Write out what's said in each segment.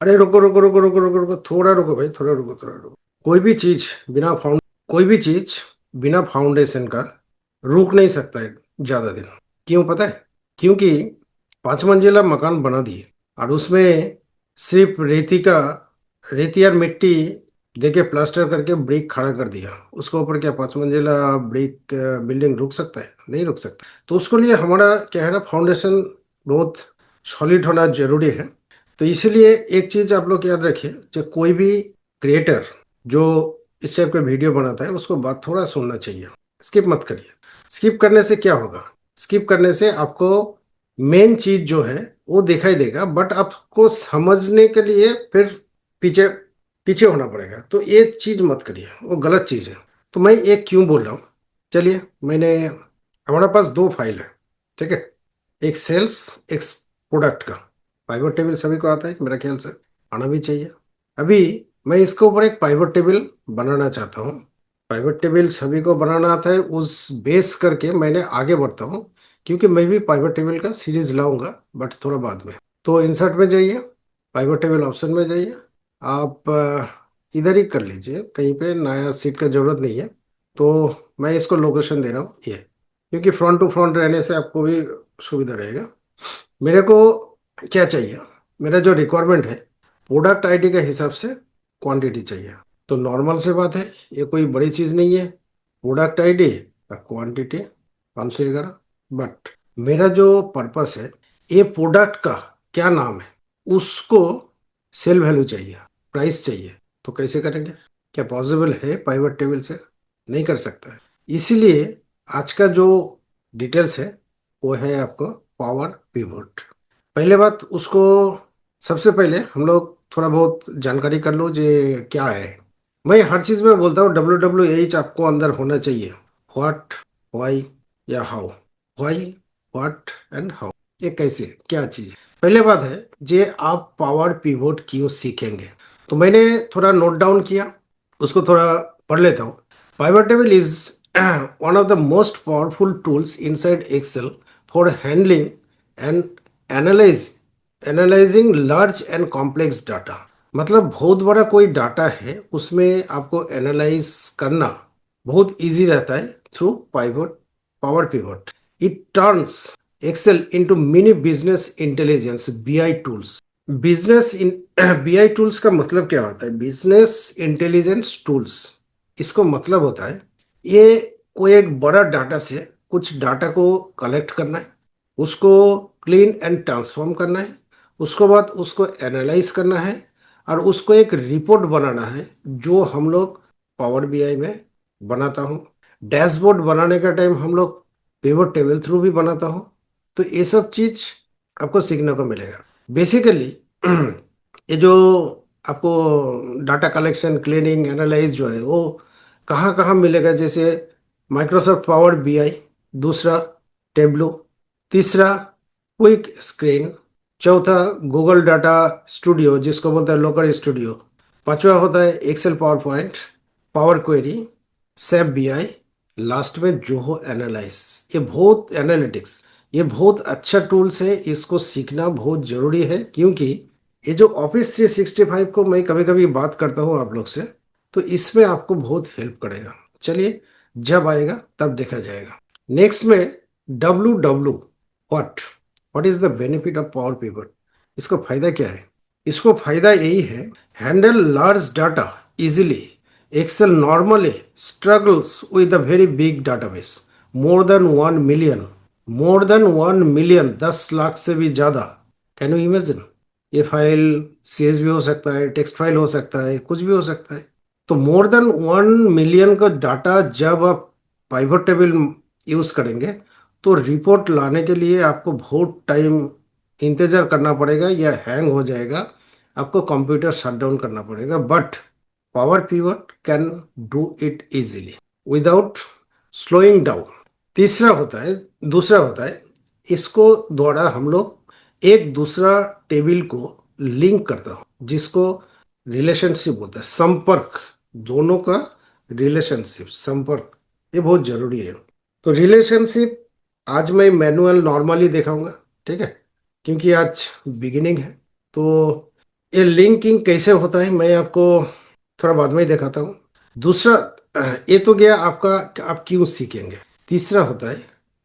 अरे रुको रुको रुको रुको रुको रुको, थोड़ा रुको भाई, थोड़ा रुको, थोड़ा रुको। कोई भी चीज बिना फाउंड कोई भी चीज बिना फाउंडेशन का रुक नहीं सकता है ज्यादा दिन। क्यों पता है? क्योंकि 5 मंजिला मकान बना दिए और उसमें सिर्फ रेती और मिट्टी देके प्लास्टर करके ब्रिक खड़ा कर दिया, उसके ऊपर क्या 5 मंजिला ब्रिक बिल्डिंग रुक सकता है? नहीं रुक सकता। तो उसके लिए हमारा क्या है ना, फाउंडेशन बहुत सॉलिड होना जरूरी है। तो इसीलिए एक चीज आप लोग याद रखिए, जो कोई भी क्रिएटर जो इस टाइप का वीडियो बनाता है उसको बात थोड़ा सुनना चाहिए। स्किप मत करिए। स्किप करने से क्या होगा? स्किप करने से आपको मेन चीज जो है वो दिखाई देगा, बट आपको समझने के लिए फिर पीछे पीछे होना पड़ेगा। तो ये चीज मत करिए, वो गलत चीज है। तो मैं एक क्यों बोल रहा हूँ, चलिए। मैंने हमारे पास दो फाइल है, ठीक है। एक सेल्स, एक प्रोडक्ट का। पाइवट टेबल सभी को आता है मेरा ख्याल से, आना भी चाहिए। अभी मैं इसके ऊपर एक पाइवट टेबल बनाना चाहता हूँ। पाइवट टेबल सभी को बनाना आता है, उस बेस करके मैंने आगे बढ़ता हूँ। क्योंकि मैं भी पाइवट टेबल का सीरीज लाऊंगा, बट थोड़ा बाद में। तो इंसर्ट में जाइए, पाइवट टेबल ऑप्शन में जाइए। आप इधर ही कर लीजिए, कहीं पे नया सीट का जरूरत नहीं है। तो मैं इसको लोकेशन दे रहा हूँ ये, क्योंकि फ्रंट टू फ्रंट रहने से आपको भी सुविधा रहेगा। मेरे को क्या चाहिए? मेरा जो रिक्वायरमेंट है, प्रोडक्ट आईडी के हिसाब से क्वांटिटी चाहिए। तो नॉर्मल से बात है, ये कोई बड़ी चीज़ नहीं है। प्रोडक्ट आईडी और क्वांटिटी 511। बट मेरा जो पर्पस है, ये प्रोडक्ट का क्या नाम है उसको सेल वैल्यू चाहिए, प्राइस चाहिए। तो कैसे करेंगे? क्या पॉसिबल है पाइवट टेबल से? नहीं कर सकता है। इसीलिए आज का जो डिटेल्स है वो है आपको पावर पिवोट। पहले बात उसको, सबसे पहले हम लोग थोड़ा बहुत जानकारी कर लो जे क्या है। मैं हर चीज में बोलता हूँ WWH आपको अंदर होना चाहिए। व्हाट, वाई या how. Why, what and how, ये कैसे क्या चीज है। पहले बात है जे आप पावर पिवोट क्यों सीखेंगे। तो मैंने थोड़ा नोट डाउन किया, उसको थोड़ा पढ़ लेता हूँ। Pivot table is one of the most powerful tools inside Excel for handling and analyze analyzing large and complex data। मतलब बहुत बड़ा कोई डाटा है, उसमें आपको एनालाइज करना बहुत इजी रहता है through pivot power pivot. It turns Excel into mini business intelligence BI tools. Business in BI tools का मतलब क्या होता है? Business intelligence tools. इसको मतलब होता है, ये कोई एक बड़ा डाटा से कुछ डाटा को कलेक्ट करना है, उसको क्लीन एंड ट्रांसफॉर्म करना है, उसके बाद उसको एनालाइज करना है, और उसको एक रिपोर्ट बनाना है जो हम लोग पावर BI में बनाता हूँ। डैशबोर्ड बनाने का टाइम हम लोग पिवट टेबल थ्रू भी बनाता हूँ। तो ये सब चीज आपको सीखने को मिलेगा। बेसिकली ये जो आपको डाटा कलेक्शन, क्लीनिंग, एनालाइज जो है वो कहाँ कहाँ मिलेगा, जैसे माइक्रोसॉफ्ट पावर BI, दूसरा टेब्लो, तीसरा क्विक स्क्रीन, चौथा गूगल डाटा स्टूडियो जिसको बोलते हैं लोकल स्टूडियो, पांचवा होता है Excel power point, power query, SAP BI, last में जोहो एनालाइज। ये बहुत एनालिटिक्स, ये बहुत अच्छा टूल्स है, इसको सीखना बहुत जरूरी है। क्योंकि ये जो ऑफिस 365 को मैं कभी कभी बात करता हूँ आप लोग से, तो इसमें आपको बहुत हेल्प करेगा। चलिए, जब आएगा तब देखा जाएगा। नेक्स्ट में WW, what what is the benefit of power pivot. इसको फायदा क्या है? इसको फायदा यही है, handle large data easily. Excel normally struggles with a very big database, more than 1 million. More than 1 million, 10 lakh से भी ज्यादा। Can you imagine? ये फाइल CSV हो सकता है, टेक्स्ट फाइल हो सकता है, कुछ भी हो सकता है। तो मोर देन 1 मिलियन का डाटा जब आप पाइवट टेबल यूज करेंगे, तो रिपोर्ट लाने के लिए आपको बहुत टाइम इंतजार करना पड़ेगा या हैंग हो जाएगा, आपको कंप्यूटर शट डाउन करना पड़ेगा। But power pivot can do it easily without slowing down. तीसरा होता है दूसरा होता है, इसको द्वारा हम लोग एक दूसरा टेबल को लिंक करता हूँ, जिसको रिलेशनशिप बोलते हैं, संपर्क। दोनों का रिलेशनशिप, संपर्क, ये बहुत जरूरी है। तो रिलेशनशिप आज मैं मैनुअल नॉर्मली दिखाऊंगा, ठीक है, क्योंकि आज बिगिनिंग है। तो ये लिंकिंग कैसे होता है मैं आपको थोड़ा बाद में ही दिखाता हूँ। दूसरा, ये तो गया आपका कि आप क्यों सीखेंगे। तीसरा होता है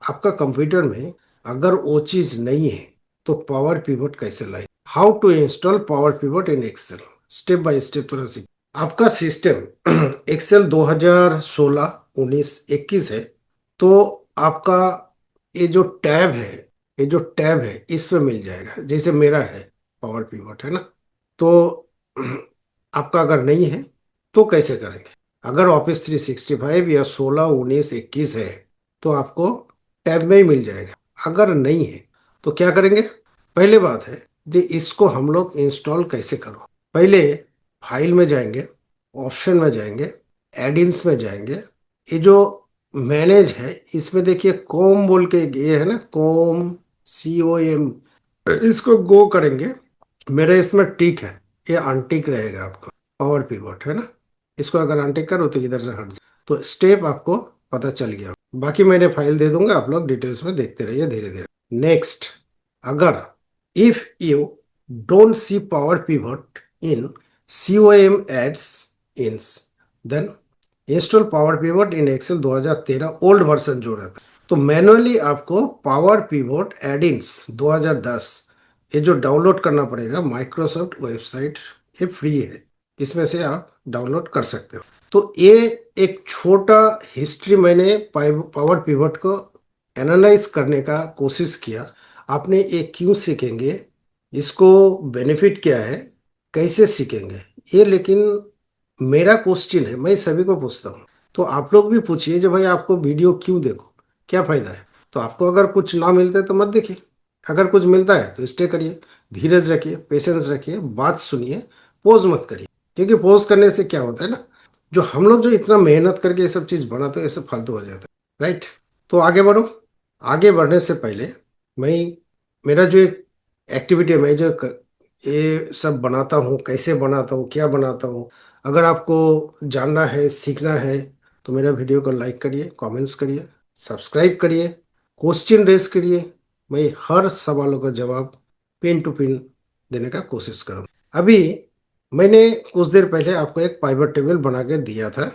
आपका कंप्यूटर में अगर वो चीज नहीं है तो पावर पिवट कैसे लाए, how to install power pivot in Excel, step by step थोड़ा सीख। आपका सिस्टम एक्सेल 2016 19 21 है, तो आपका ये जो टैब है, ये जो टैब है इसमें मिल जाएगा। जैसे मेरा है पावर पिवट है ना, तो आपका अगर नहीं है तो कैसे करेंगे। अगर ऑफिस 365 या 16 19 21 है तो आपको टैब में ही मिल जाएगा। अगर नहीं है तो क्या करेंगे। पहले बात है जी, इसको हम लोग इंस्टॉल कैसे करो। पहले फाइल में जाएंगे, ऑप्शन में जाएंगे, एडिंस में जाएंगे। ये जो मैनेज है इसमें देखिए कॉम बोल के ये है ना, कॉम, COM, इसको गो करेंगे। मेरे इसमें टिक है, ये अनटिक रहेगा आपको। पावर पिवट है ना, इसको अगर अनटिक करो तो इधर से हट जाए, तो स्टेप आपको पता चल गया। बाकी मैंने फाइल दे दूंगा, आप लोग डिटेल्स में देखते रहिए धीरे धीरे। नेक्स्ट, अगर if you don't see Power pivot in COM add-ins, then install power pivot in Excel 2013 old version जो रहता है। तो मैनुअली आपको पावर पिवट एडिन्स 2010 ये जो डाउनलोड करना पड़ेगा। माइक्रोसॉफ्ट वेबसाइट ये फ्री है, इसमें से आप डाउनलोड कर सकते हो। तो ये एक छोटा हिस्ट्री मैंने पावर पिवट को एनालाइज करने का कोशिश किया। आपने ये क्यों सीखेंगे, इसको बेनिफिट क्या है, कैसे सीखेंगे ये। लेकिन मेरा क्वेश्चन है, मैं सभी को पूछता हूँ, तो आप लोग भी पूछिए जो भाई आपको वीडियो क्यों देखो, क्या फायदा है। तो आपको अगर कुछ ना मिलता है तो मत देखिए, अगर कुछ मिलता है तो स्टे करिए, धीरज रखिए, पेशेंस रखिए, बात सुनिए, पोज मत करिए। क्योंकि पोज करने से क्या होता है ना, जो हम लोग जो इतना मेहनत करके ये सब चीज़ बनाते हो ये सब फालतू हो जाता है, राइट। तो आगे बढ़ो। आगे बढ़ने से पहले मैं, मेरा जो एक एक्टिविटी है, मैं जो ये सब बनाता हूँ, कैसे बनाता हूँ, क्या बनाता हूँ, अगर आपको जानना है, सीखना है, तो मेरा वीडियो को लाइक करिए, कमेंट्स करिए, सब्सक्राइब करिए, क्वेश्चन रेस करिए। मैं हर सवालों का जवाब पिन टू पिन देने का कोशिश करूँ। अभी मैंने कुछ देर पहले आपको एक पाइवट टेबल बना के दिया था,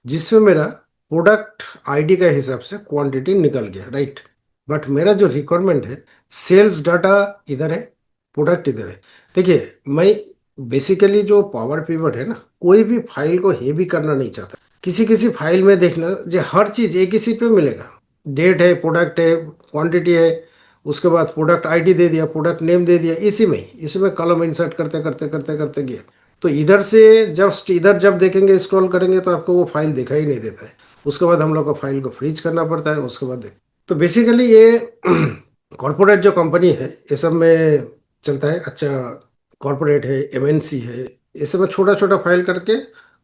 जिसमें मेरा प्रोडक्ट आईडी का हिसाब से क्वांटिटी निकल गया, राइट। बट मेरा जो रिक्वायरमेंट है, सेल्स डाटा इधर है, प्रोडक्ट इधर है। देखिए मैं बेसिकली जो पावर पिवट है ना, कोई भी फाइल को हेवी करना नहीं चाहता। किसी किसी फाइल में देखना जो हर चीज एक ही सीट पे मिलेगा, डेट है, प्रोडक्ट है, क्वांटिटी है, उसके बाद प्रोडक्ट आईडी दे दिया, प्रोडक्ट नेम दे दिया, इसी में कॉलम इंसर्ट करते करते करते करते गया। तो इधर से जस्ट इधर जब देखेंगे, स्क्रॉल करेंगे तो आपको वो फाइल दिखाई नहीं देता है। उसके बाद हम लोग को फाइल को फ्रीज करना पड़ता है, उसके बाद तो बेसिकली ये कॉरपोरेट जो कंपनी है ये सब में चलता है। अच्छा, कॉरपोरेट है, MNC है, ये सब में छोटा छोटा फाइल करके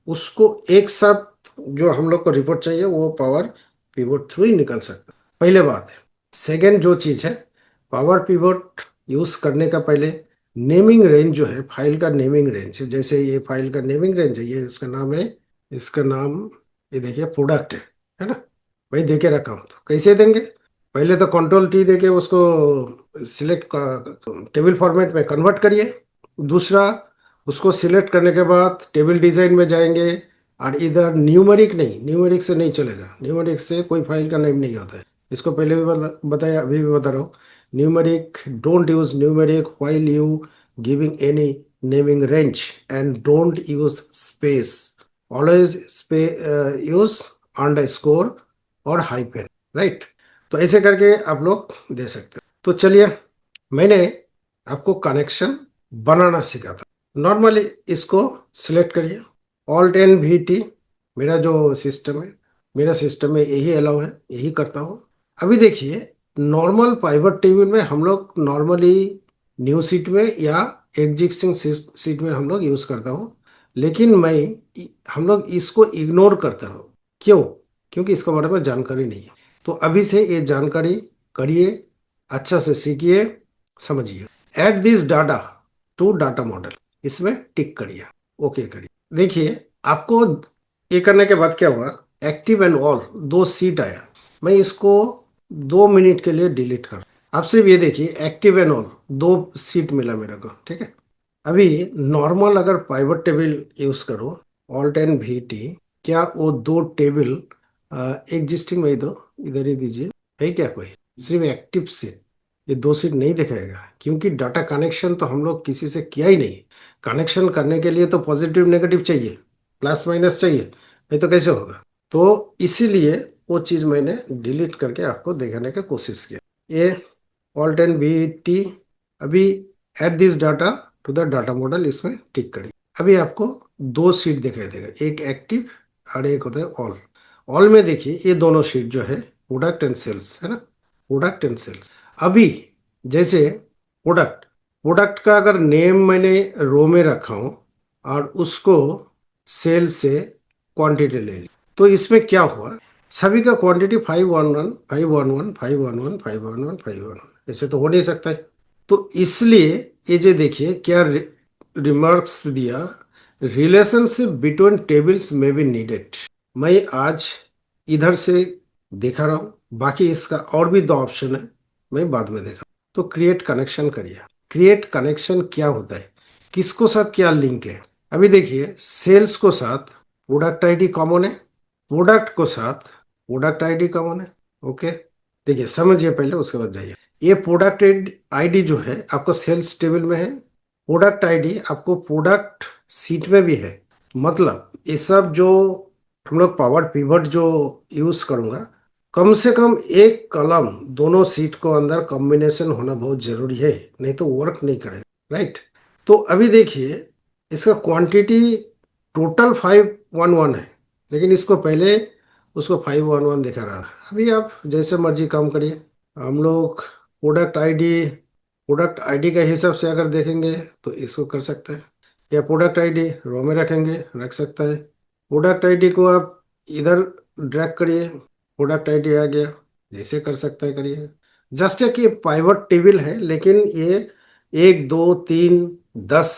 उसको एक साथ जो हम लोग को रिपोर्ट चाहिए वो पावर पिवट थ्रू ही निकल सकता है। पहले बात है। सेकेंड जो चीज़ है, पावर पिवट यूज करने का पहले नेमिंग रेंज जो है, फाइल का नेमिंग रेंज है। जैसे ये फाइल का नेमिंग रेंज है, ये इसका नाम है, इसका नाम ये देखिए प्रोडक्ट है ना। भाई दे के रखा हूँ, तो कैसे देंगे। पहले तो Ctrl+T दे के उसको सिलेक्ट, टेबल फॉर्मेट में कन्वर्ट करिए। दूसरा, उसको सिलेक्ट करने के बाद टेबल डिजाइन में जाएंगे, और इधर न्यूमेरिक नहीं, न्यूमेरिक से नहीं चलेगा, न्यूमेरिक से कोई फाइल का नेम नहीं होता है। इसको पहले भी बताया, अभी भी बता रहा हूँ। Numeric, don't use numeric while you giving any naming range, and don't use space, always use underscore और हाइफन, राइट। तो ऐसे करके आप लोग दे सकते हैं। तो चलिए, मैंने आपको कनेक्शन बनाना सिखा था। नॉर्मली इसको सिलेक्ट करिए, Alt+N+VT। मेरा जो सिस्टम है, मेरा सिस्टम में यही अलाउ है, यही करता हूँ। अभी देखिए, नॉर्मल पाइवट टेबल में हम लोग नॉर्मली न्यू सीट में या एग्जिस्टिंग सीट में हम लोग यूज करता हूँ। लेकिन हम लोग इसको इग्नोर करता हूँ। क्यों? क्योंकि इसके बारे में जानकारी नहीं है। तो अभी से ये जानकारी करिए, अच्छा से सीखिए, समझिए। Add this data to data model, इसमें टिक करिए, ओके करिए। देखिए आपको ये करने के बाद क्या हुआ, एक्टिव एंड ऑल दो सीट आया। मैं इसको 2 मिनट के लिए डिलीट कर, आप सिर्फ ये देखिए, एक्टिव एंड ऑल दो सीट मिला मेरे को, ठीक है। अभी नॉर्मल अगर पाइवट टेबल यूज करो, ऑल्ट एंड वी टी, क्या वो दो टेबल एग्जिस्टिंग में ही दो, इधर ही दीजिए, है क्या कोई? सिर्फ एक्टिव से ये दो सीट नहीं दिखाएगा, क्योंकि डाटा कनेक्शन तो हम लोग किसी से किया ही नहीं। कनेक्शन करने के लिए तो पॉजिटिव नेगेटिव चाहिए, प्लस माइनस चाहिए, नहीं तो कैसे होगा? तो इसीलिए वो चीज़ मैंने डिलीट करके आपको दिखाने की कोशिश किया। ये ऑल्ट एंड बी टी, अभी add this data to the data model, इसमें टिक करिए। अभी आपको दो शीट दिखाई देगा, एक एक्टिव और एक होता है ऑल। ऑल में देखिए ये दोनों शीट जो है प्रोडक्ट एंड सेल्स है ना, प्रोडक्ट एंड सेल्स। अभी जैसे प्रोडक्ट, प्रोडक्ट का अगर नेम मैंने रो में रखा हूँ और उसको सेल से क्वांटिटी ले ली, तो इसमें क्या हुआ, सभी का क्वांटिटी 511 511 511 511 511, ऐसे तो हो नहीं सकता है। तो इसलिए ये जो देखिए क्या रिमार्क्स दिया, रिलेशनशिप बिटवीन टेबल्स में बी नीडेड। मैं आज इधर से दिखा रहा हूँ, बाकी इसका और भी दो ऑप्शन है, मैं बाद में देखा। तो क्रिएट कनेक्शन करिए। क्रिएट कनेक्शन क्या होता है, किसको साथ क्या लिंक है? अभी देखिए सेल्स को साथ प्रोडक्ट आईडी कॉमन है, प्रोडक्ट को साथ प्रोडक्ट आईडी कॉमन है। ओके, देखिए समझिए पहले, उसके बाद जाइए। ये प्रोडक्ट आईडी जो है आपको सेल्स टेबल में है, प्रोडक्ट आईडी आपको प्रोडक्ट सीट में भी है। मतलब ये सब जो हम लोग पावर पिवट जो यूज करूंगा, कम से कम एक कलम दोनों सीट को अंदर कॉम्बिनेशन होना बहुत जरूरी है, नहीं तो वर्क नहीं करेगा, राइट? तो अभी देखिए इसका क्वांटिटी टोटल 511 है, लेकिन इसको पहले उसको 511 दिखा रहा था। अभी आप जैसे मर्जी काम करिए। हम लोग प्रोडक्ट आईडी, प्रोडक्ट आईडी के हिसाब से अगर देखेंगे तो इसको कर सकते हैं, या प्रोडक्ट आईडी रो में रखेंगे, रख सकता है। प्रोडक्ट आईडी को आप इधर ड्रैग करिए, प्रोडक्ट आईडी आ गया, जैसे कर सकता है करिए। जस्ट एक ये पाइवट टेबल है, लेकिन ये 1 2 3 10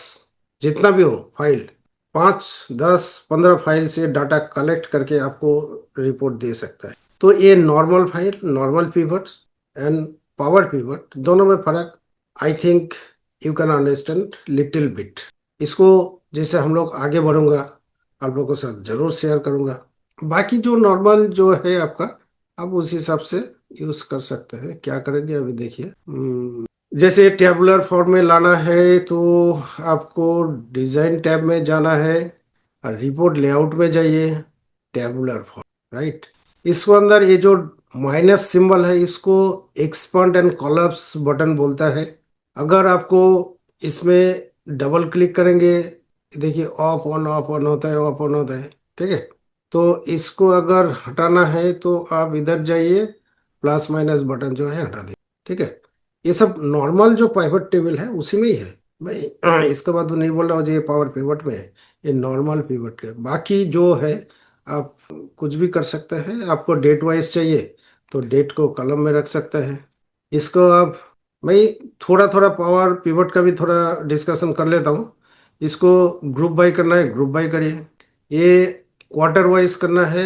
जितना भी हो फाइल, 5 10 15 फाइल से डाटा कलेक्ट करके आपको रिपोर्ट दे सकता है। तो ये normal file, normal pivot and power pivot, दोनों में फर्क I think you can understand little bit. इसको जैसे हम लोग आगे बढ़ूंगा आप लोगों के साथ जरूर शेयर करूंगा। बाकी जो नॉर्मल जो है आपका, आप उस हिसाब से यूज कर सकते हैं। क्या करेंगे अभी देखिए, जैसे टेबुलर फॉर्म में लाना है तो आपको डिजाइन टैब में जाना है और रिपोर्ट लेआउट में जाइए, टेबुलर फॉर्म, राइट? इसको अंदर ये जो माइनस सिंबल है इसको एक्सपांड एंड कोलैप्स बटन बोलता है। अगर आपको इसमें डबल क्लिक करेंगे, देखिए ऑफ ऑन होता है, ऑफ ऑन होता है, ठीक है? तो इसको अगर हटाना है तो आप इधर जाइए, प्लस माइनस बटन जो है हटा दीजिए, ठीक है? ये सब नॉर्मल जो पाइवट टेबल है उसी में ही है। मैं इसके बाद नहीं बोल रहा हूँ जो ये पावर पिवट में है, ये नॉर्मल पिवट के बाकी जो है आप कुछ भी कर सकते हैं। आपको डेट वाइज चाहिए तो डेट को कॉलम में रख सकते हैं। इसको आप, मैं थोड़ा थोड़ा पावर पिवट का भी थोड़ा डिस्कशन कर लेता हूँ। इसको ग्रुप बाय करना है, ग्रुप बाय करिए। ये क्वार्टर वाइज करना है,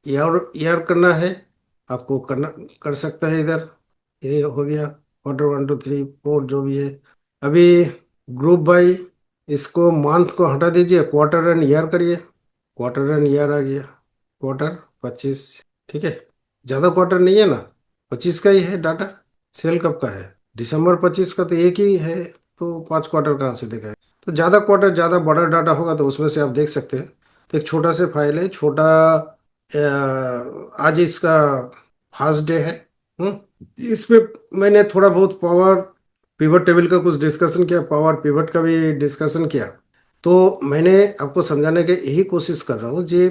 ईयर ईयर करना है, आपको करना कर सकता है इधर। ये हो गया क्वार्टर 1 2 3 4 जो भी है। अभी ग्रुप बाय, इसको मंथ को हटा दीजिए, क्वार्टर एंड ईयर करिए, क्वार्टर एंड ईयर आ गया। क्वार्टर 25, ठीक है? ज़्यादा क्वार्टर नहीं है ना, 25 का ही है डाटा। सेल कब का है? दिसंबर 25 का तो एक ही है, तो 5 क्वार्टर कहाँ से देखा है? तो ज़्यादा क्वार्टर ज़्यादा बड़ा डाटा होगा तो उसमें से आप देख सकते हैं। तो एक छोटा से फाइल है, छोटा आज इसका फर्स्ट डे है। इसमें मैंने थोड़ा बहुत पावर पिवट टेबल का कुछ डिस्कशन किया, पावर पिवट का भी डिस्कशन किया। तो मैंने आपको समझाने की यही कोशिश कर रहा हूँ जे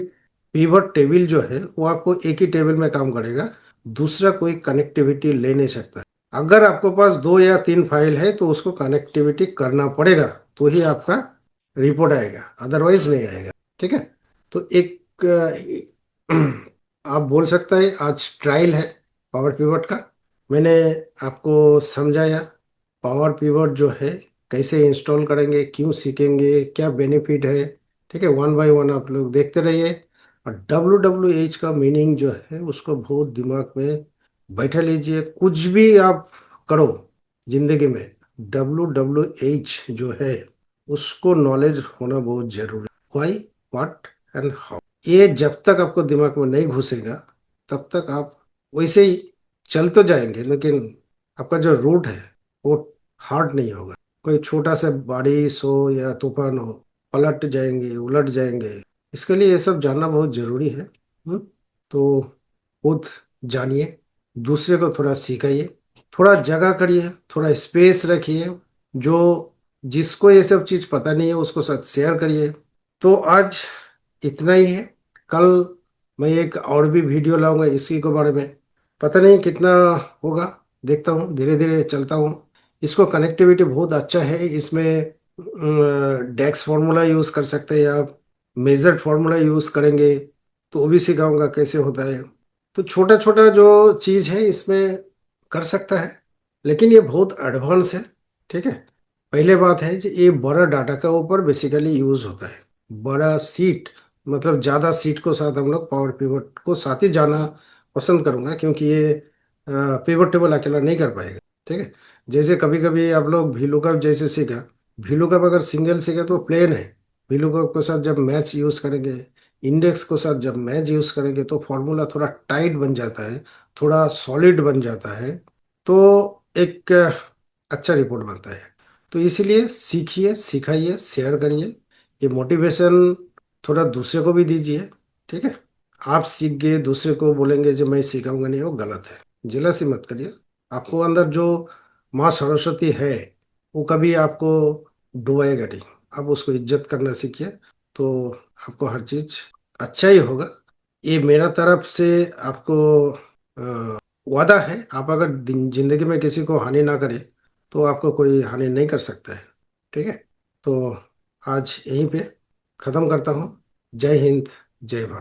पिवट टेबल जो है वो आपको एक ही टेबल में काम करेगा, दूसरा कोई कनेक्टिविटी ले नहीं सकता। अगर आपके पास 2 या 3 फाइल है तो उसको कनेक्टिविटी करना पड़ेगा, तो ही आपका रिपोर्ट आएगा, अदरवाइज नहीं आएगा, ठीक है? तो एक आप बोल सकते हैं आज ट्रायल है पावर पिवट का। मैंने आपको समझाया पावर पिवट जो है कैसे इंस्टॉल करेंगे, क्यों सीखेंगे, क्या बेनिफिट है, ठीक है? वन बाय वन आप लोग देखते रहिए। और WWH का मीनिंग जो है उसको बहुत दिमाग में बैठा लीजिए। कुछ भी आप करो जिंदगी में, WWH जो है उसको नॉलेज होना बहुत जरूरी है। व्हाई, व्हाट एंड हाउ, ये जब तक आपको दिमाग में नहीं घुसेगा तब तक आप वैसे ही चल तो जाएंगे, लेकिन आपका जो रूट है वो हार्ड नहीं होगा। कोई छोटा सा बारिश हो या तूफान हो, पलट जाएंगे, उलट जाएंगे। इसके लिए ये सब जानना बहुत जरूरी है। तो खुद जानिए, दूसरे को थोड़ा सिखाइए, थोड़ा जगह करिए, थोड़ा स्पेस रखिए। जो जिसको ये सब चीज़ पता नहीं है उसको साथ शेयर करिए। तो आज इतना ही है। कल मैं एक और भी वीडियो लाऊंगा इसी के बारे में। पता नहीं कितना होगा, देखता हूँ, धीरे धीरे चलता हूँ। इसको कनेक्टिविटी बहुत अच्छा है इसमें। डेक्स फार्मूला यूज़ कर सकते हैं आप, मेजर्ड फार्मूला यूज़ करेंगे तो वो भी सिखाऊंगा कैसे होता है। तो छोटा छोटा जो चीज़ है इसमें कर सकता है, लेकिन ये बहुत एडवांस है। ठीक है। पहले बात है कि ये बड़ा डाटा का ऊपर बेसिकली यूज़ होता है। बड़ा सीट मतलब ज़्यादा सीट को साथ हम लोग पावर पिवट को साथ ही जाना पसंद करूंगा, क्योंकि ये पिवट टेबल अकेला नहीं कर पाएगा। ठीक है। जैसे कभी कभी आप लोग VLOOKUP जैसे सीखा, VLOOKUP अगर सिंगल सीखे तो प्लेन है। VLOOKUP के साथ जब मैच यूज़ करेंगे, इंडेक्स के साथ जब मैच यूज़ करेंगे तो फॉर्मूला थोड़ा टाइट बन जाता है, थोड़ा सॉलिड बन जाता है। तो एक अच्छा रिपोर्ट बनता है। तो इसीलिए सीखिए, सिखाइए, शेयर करिए। ये मोटिवेशन थोड़ा दूसरे को भी दीजिए। ठीक है। आप सीख गए दूसरे को बोलेंगे जो मैं सिखाऊंगा नहीं, वो गलत है। जेलसी मत करिए। आपको अंदर जो माँ सरस्वती है वो कभी आपको डुबाएगा नहीं। आप उसको इज्जत करना सीखिए, तो आपको हर चीज अच्छा ही होगा। ये मेरा तरफ से आपको वादा है। आप अगर जिंदगी में किसी को हानि ना करे तो आपको कोई हानि नहीं कर सकता है। ठीक है। तो आज यहीं पे ख़त्म करता हूँ। जय हिंद, जय भारत।